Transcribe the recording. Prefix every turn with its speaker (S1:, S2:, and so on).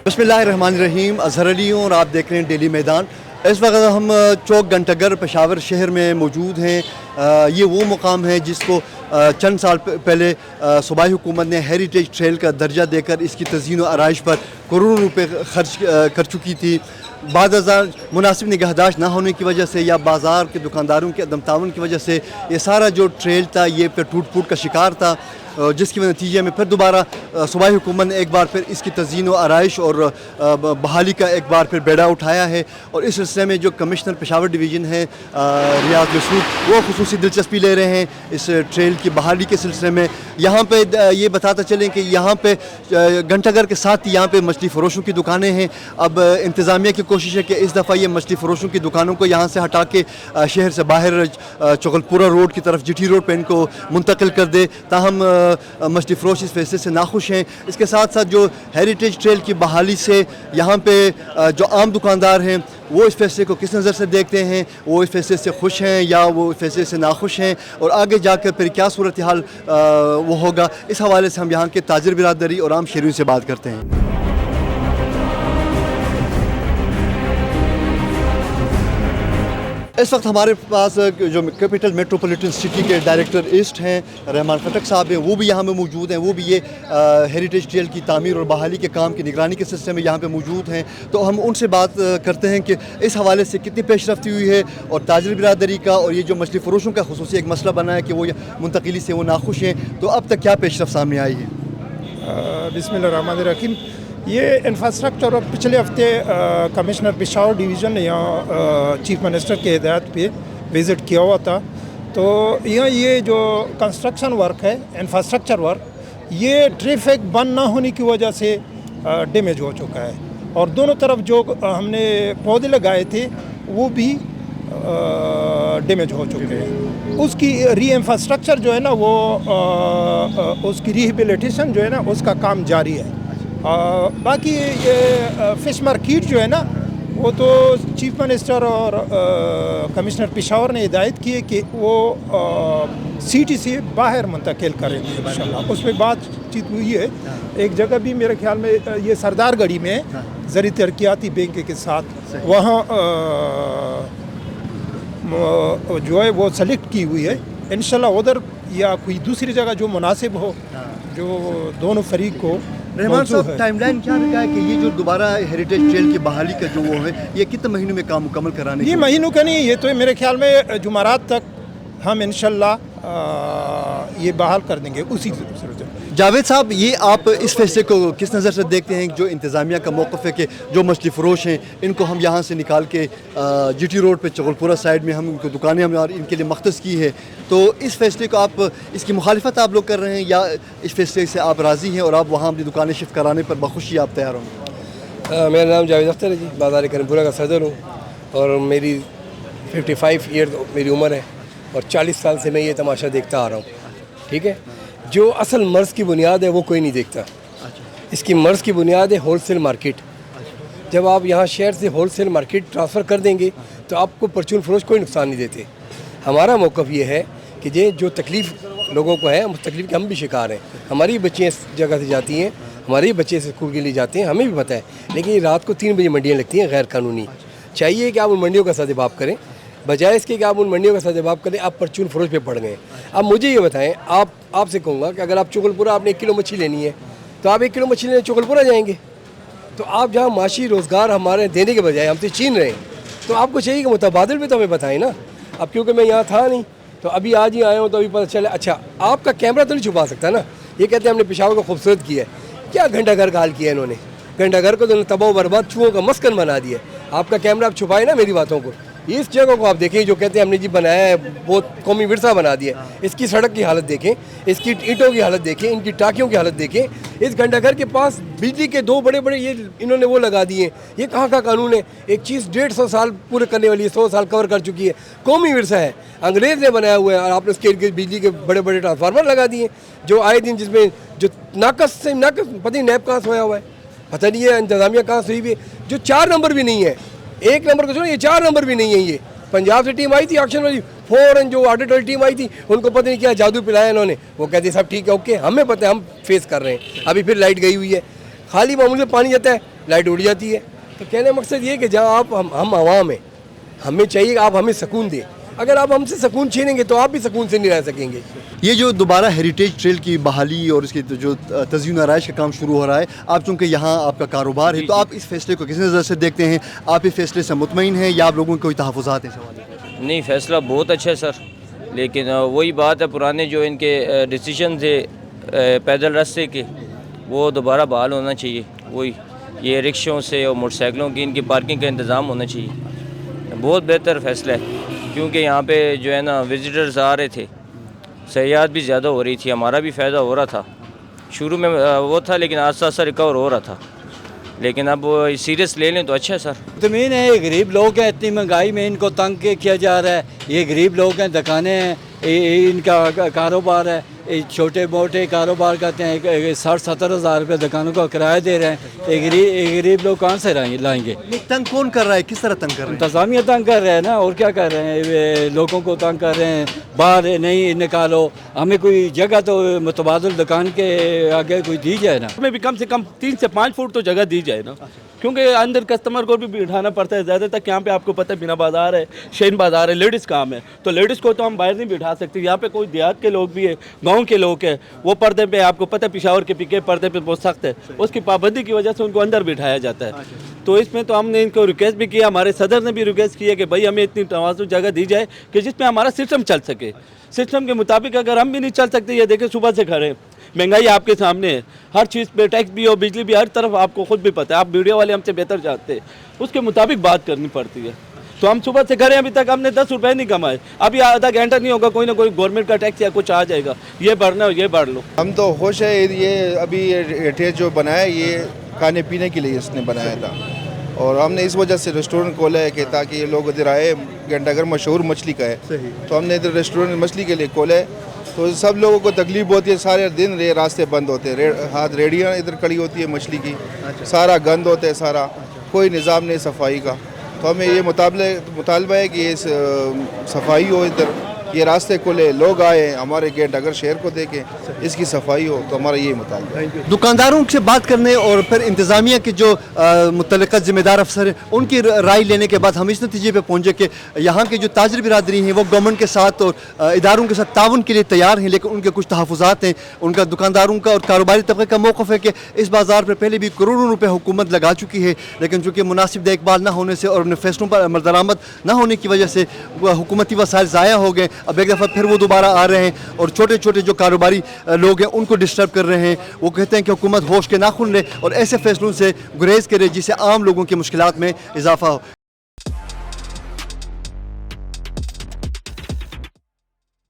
S1: बिस्मिल्लाहिर्रहमानिर्रहीम। अज़हर अली हूँ और आप देख रहे हैं डेली मैदान। इस वक्त हम चौक घंटाघर पेशावर शहर में मौजूद हैं। ये वो मुकाम है जिसको चंद साल पहले सूबाई हुकूमत ने हेरिटेज ट्रेल का दर्जा देकर इसकी तज़ीन व आराइश पर करोड़ों रुपए खर्च कर चुकी थी। बाद मुनासिब निगहदाश्त ना होने की वजह से या बाज़ार के दुकानदारों के अदम ताउन की वजह से ये सारा जो ट्रेल था ये फिर टूट फूट का शिकार था, जिसके नतीजे में फिर दोबारा सूबाई हुकूमत ने एक बार फिर इसकी तज़ीन व आराइश और बहाली का एक बार फिर बेड़ा उठाया है। और इस सिलसिले में जो कमिश्नर पेशावर डिवीज़न है रियाज मसूद, वो खुसूसी दिलचस्पी ले रहे हैं इस ट्रेल की बहाली के सिलसिले में। यहाँ पे ये बताता चलें कि यहाँ पे घंटाघर के साथ ही यहाँ पे मछली फ़रोशों की दुकानें हैं। अब इंतज़ामिया की कोशिश है कि इस दफ़ा ये मछली फ़रोशों की दुकानों को यहाँ से हटा के शहर से बाहर चगलपुरा रोड की तरफ जीटी रोड पर इनको मुंतकिल कर दे। ताहम मछली फ़रोश इस फैसले से नाखुश हैं। इसके साथ साथ जो हेरिटेज ट्रेल की बहाली से यहाँ पे जो आम दुकानदार हैं वो इस फैसले को किस नज़र से देखते हैं, वो इस फैसले से खुश हैं या वो इस फैसले से नाखुश हैं, और आगे जाकर फिर क्या सूरत हाल वो होगा, इस हवाले से हम यहाँ के ताजिर बिरादरी और आम शहरियों से बात करते हैं। इस वक्त हमारे पास जो कैपिटल मेट्रोपॉलिटन सिटी के डायरेक्टर ईस्ट हैं रहमान खटक साहब हैं, वो भी यहाँ में मौजूद हैं। वो भी ये हेरिटेज ट्रेल की तामीर और बहाली के काम की निगरानी के सिलसिले में यहाँ पे मौजूद हैं। तो हम उनसे बात करते हैं कि इस हवाले से कितनी पेशरफ्ती हुई है और ताजिर बिरादरी का और ये जो मछली फ़रोशों का खुसूसी एक मसला बना है कि वो मुंतकिली से वो नाखुश हैं, तो अब तक क्या पेशरफ्त सामने आई है?
S2: बिस्मिल्लाहिर्रहमानिर्रहीम। ये इंफ्रास्ट्रक्चर और पिछले हफ्ते कमिश्नर पेशावर डिवीज़न ने यहाँ चीफ मिनिस्टर के हिदायत पे विज़िट किया हुआ था। तो यहाँ ये जो कंस्ट्रक्शन वर्क है, इंफ्रास्ट्रक्चर वर्क, ये ट्रैफिक बंद ना होने की वजह से डैमेज हो चुका है। और दोनों तरफ जो हमने पौधे लगाए थे वो भी डैमेज हो चुके हैं। उसकी री जो है ना वो उसकी रिहेबिलिटेशन जो है ना उसका काम जारी है। बाकी ये फिश मार्केट जो है ना वो तो चीफ मिनिस्टर और कमिश्नर पेशावर ने हिदायत की है कि वो सिटी से बाहर मुंतकिल करेंगे इंशाल्लाह। उस पर बातचीत हुई है। एक जगह भी मेरे ख्याल में ये सरदार गढ़ी में ज़री तरक्याती बैंक के साथ वहाँ जो है वो सेलेक्ट की हुई है। इंशाल्लाह उधर या कोई दूसरी जगह जो मुनासिब हो, जो दोनों फरीक को।
S1: रहमान साहब, टाइमलाइन क्या रखा है कि ये जो दोबारा हेरिटेज ट्रेल की बहाली का जो वो है ये कितने महीनों में काम मुकम्मल कराने?
S2: ये महीनों का नहीं, ये तो मेरे ख्याल में जुमारात तक हम इंशाल्लाह ये बहाल कर देंगे उसी सूरत।
S1: जावेद साहब, ये आप इस फैसले को किस नज़र से देखते हैं जो इंतज़ामिया का मौक़िफ़ है कि जो मछली फ़रोश हैं इनको हम यहाँ से निकाल के जीटी रोड पे चगलपुरा साइड में हम इनको दुकानें हमने और इनके लिए मख्तस की है, तो इस फैसले को आप इसकी मुखालिफत आप लोग कर रहे हैं या इस फैसले से आप राज़ी हैं और आप वहाँ अपनी दुकानें शिफ्ट कराने पर बखुशी आप तैयार होंगे?
S3: मेरा नाम जावेद अख्तर है जी, बाज़ार करीमपुरा का सदर हूँ और मेरी 55 ईयर मेरी उम्र है और 40 साल से मैं ये तमाशा देखता आ रहा हूँ। ठीक है, जो असल मर्ज़ की बुनियाद है वो कोई नहीं देखता। इसकी मर्ज़ की बुनियाद है होलसेल मार्केट। जब आप यहाँ शहर से होलसेल मार्केट ट्रांसफ़र कर देंगे तो आपको परचून फ़रोश कोई नुकसान नहीं देते। हमारा मौक़िफ़ ये है कि ये जो तकलीफ़ लोगों को है, उस तकलीफ़ के हम भी शिकार हैं। हमारी बच्चियाँ इस जगह से जाती हैं, हमारे बच्चे स्कूल के लिए जाते हैं, हमें भी पता है। लेकिन रात को 3 बजे मंडियाँ लगती हैं गैर कानूनी। चाहिए कि आप उन मंडियों का सद्भाव करें, बजाय इसके कि आप उन मंडियों का सद्भाव करें आप परचून फ़रोश पे पड़ गए। अब मुझे ये बताएं, आपसे कहूँगा कि अगर आप चगलपुरा आपने 1 किलो मछली लेनी है तो आप 1 किलो मछली लेने चगलपुरा जाएंगे, तो आप जहाँ माशी रोज़गार हमारे देने के बजाय हमसे छीन रहे हैं, तो आपको चाहिए कि मुतबादिल भी तो हमें बताएं ना। अब क्योंकि मैं यहाँ था नहीं तो अभी आज ही आया हूँ तो अभी पता चला। अच्छा, आपका कैमरा तो नहीं छुपा सकता ना। ये कहते हैं हमने पेशावर को खूबसूरत किया है, क्या घंटाघर का हाल किया इन्होंने? घंटाघर को तो तबाह बर्बाद चूहों का मस्कन बना दिया। आपका कैमरा आप छुपाए ना मेरी बातों को। इस जगह को आप देखें जो कहते हैं हमने जी बनाया है, बहुत कौमी विरसा बना दिया। इसकी सड़क की हालत देखें, इसकी ईंटों की हालत देखें, इनकी टाँकियों की हालत देखें। इस घंटाघर के पास बिजली के 2 बड़े ये इन्होंने वो लगा दिए। ये कहाँ का कानून है? एक चीज़ 150 साल पूरे करने वाली है, 100 साल कवर कर चुकी है, कौमी विरसा है, अंग्रेज़ ने बनाया हुआ है और आपने उसके बिजली के बड़े ट्रांसफार्मर लगा दिए जो आए दिन, जिसमें जो नाकस पता नहीं नैब कहाँ सोया हुआ है, पता नहीं है इंतज़ामिया कहाँ सोई हुई है। जो 4 नंबर भी नहीं है, 1 नंबर को छोड़ो, ये 4 नंबर भी नहीं है। ये पंजाब से टीम आई थी ऑक्शन वाली, फौरन जो ऑडिट वाली टीम आई थी उनको पता नहीं क्या जादू पिलाया इन्होंने। वो कहते हैं सब ठीक है, ओके, हमें पता है, हम फेस कर रहे हैं। अभी फिर लाइट गई हुई है, खाली मामूली से पानी जाता है, لائٹ اڑ جاتی ہے. تو کہنے کا مقصد یہ کہ جہاں آپ ہم عوام ہیں, ہمیں چاہیے کہ آپ ہمیں سکون دیں. اگر آپ ہم سے سکون چھینیں گے تو آپ بھی سکون سے نہیں رہ سکیں گے.
S1: یہ جو دوبارہ ہیریٹیج ٹریل کی بحالی اور اس کی جو تزئین و آرائش کا کام شروع ہو رہا ہے, آپ چونکہ یہاں آپ کا کاروبار ہے تو آپ اس فیصلے کو کس نظر سے دیکھتے ہیں؟ آپ اس فیصلے سے مطمئن ہیں یا آپ لوگوں کے کوئی تحفظات ہیں سوال؟
S4: نہیں, فیصلہ بہت اچھا ہے سر, لیکن وہی بات ہے پرانے جو ان کے ڈیسیجن تھے پیدل راستے کے, وہ دوبارہ بحال ہونا چاہیے. وہی یہ رکشوں سے اور موٹر سائیکلوں کی ان کی پارکنگ کا انتظام ہونا چاہیے. بہت بہتر فیصلہ ہے, کیونکہ یہاں پہ جو ہے نا وزٹرز آ رہے تھے, سیاحت بھی زیادہ ہو رہی تھی, ہمارا بھی فائدہ ہو رہا تھا. شروع میں وہ تھا لیکن آہستہ آہستہ ریکور ہو رہا تھا, لیکن اب سیریس لے لیں تو اچھا ہے سر.
S5: زمین ہے, یہ غریب لوگ ہیں, اتنی مہنگائی میں ان کو تنگ کیا جا رہا ہے. یہ غریب لوگ ہیں, دکانیں ہیں, ان کا کاروبار ہے, چھوٹے موٹے کاروبار کرتے ہیں, 60-70 ہزار روپے دکانوں کا کرایہ دے رہے ہیں. یہ غریب لوگ کہاں سے لائیں گے؟
S1: تنگ کون کر رہا ہے, کس طرح تنگ کر رہے ہیں؟
S5: انتظامیہ تنگ کر رہے ہیں نا, اور کیا کر رہے ہیں, لوگوں کو تنگ کر رہے ہیں. باہر نہیں نکالو, ہمیں کوئی جگہ تو متبادل دکان کے آگے کوئی دی جائے نا.
S6: ہمیں بھی کم سے کم 3 سے 5 فٹ تو جگہ دی جائے نا, کیونکہ اندر کسٹمر کو بھی بٹھانا پڑتا ہے. زیادہ تک یہاں پہ آپ کو پتہ ہے بنا بازار ہے, شین بازار ہے, لیڈیز کام ہے, تو لیڈیز کو تو ہم باہر نہیں بٹھا سکتے. یہاں پہ کوئی دیہات کے لوگ بھی ہے, گاؤں کے لوگ ہیں, وہ پردے پہ آپ کو پتہ ہے پشاور کے پیکے پردے پہ بہت سخت ہے, اس کی پابندی کی وجہ سے ان کو اندر بٹھایا جاتا ہے. تو اس میں تو ہم نے ان کو ریکویسٹ بھی کیا, ہمارے صدر نے بھی ریکویسٹ کیا کہ بھائی ہمیں اتنی توازن جگہ دی جائے کہ جس میں ہمارا سسٹم چل سکے. سسٹم کے مطابق اگر ہم بھی نہیں چل سکتے, یہ دیکھیں صبح سے کھڑے, مہنگائی آپ کے سامنے ہے, ہر چیز پہ ٹیکس بھی ہو, بجلی بھی, ہر طرف آپ کو خود بھی پتہ ہے, آپ میڈیا والے ہم سے بہتر جانتے ہیں, اس کے مطابق بات کرنی پڑتی ہے. تو ہم صبح سے کھڑے ہیں, ابھی تک ہم نے 10 روپے نہیں کمائے. ابھی آدھا گھنٹہ نہیں ہوگا, کوئی نہ کوئی گورنمنٹ کا ٹیکس یا کچھ آ جائے گا, یہ بڑھنا ہو یہ بڑھ لو.
S7: ہم تو خوش ہے. یہ ابھی ہیریٹیج جو بنایا یہ کھانے پینے کے لیے اس نے بنایا تھا, اور ہم نے اس وجہ سے ریسٹورنٹ کھولا ہے کہ تاکہ یہ لوگ ادھر آئے. گھنٹہ گھر مشہور مچھلی کا ہے, تو ہم نے ادھر ریسٹورنٹ مچھلی کے لیے کھولا ہے. تو سب لوگوں کو تکلیف ہوتی ہے, سارے دن راستے بند ہوتے ہیں, ہاتھ ریڑیاں ادھر کھڑی ہوتی ہے مچھلی کی, سارا گند ہوتا ہے, سارا کوئی نظام نہیں صفائی کا. تو ہمیں یہ مطالبہ ہے کہ یہ صفائی ہو, ادھر یہ راستے کھلے, لوگ آئے, ہمارے گیٹ اگر شہر کو دیکھیں, اس کی صفائی ہو, تو ہمارا یہ مطالبہ ہے.
S1: دکانداروں سے بات کرنے اور پھر انتظامیہ کے جو متعلقہ ذمہ دار افسر ہیں ان کی رائے لینے کے بعد ہم اس نتیجے پہ پہنچے کہ یہاں کے جو تاجر برادری ہیں وہ گورنمنٹ کے ساتھ اور اداروں کے ساتھ تعاون کے لیے تیار ہیں, لیکن ان کے کچھ تحفظات ہیں. ان کا دکانداروں کا اور کاروباری طبقے کا موقف ہے کہ اس بازار پر پہلے بھی کروڑوں روپے حکومت لگا چکی ہے, لیکن چونکہ مناسب دیکھ بھال نہ ہونے سے اور ان فیصلوں پر عمل درآمد نہ ہونے کی وجہ سے حکومتی وسائل ضائع ہو گئے. اب ایک دفعہ پھر وہ دوبارہ آ رہے ہیں اور چھوٹے چھوٹے جو کاروباری لوگ ہیں ان کو ڈسٹرب کر رہے ہیں. وہ کہتے ہیں کہ حکومت ہوش کے ناخن لے اور ایسے فیصلوں سے گریز کرے جس سے عام لوگوں کی مشکلات میں اضافہ ہو.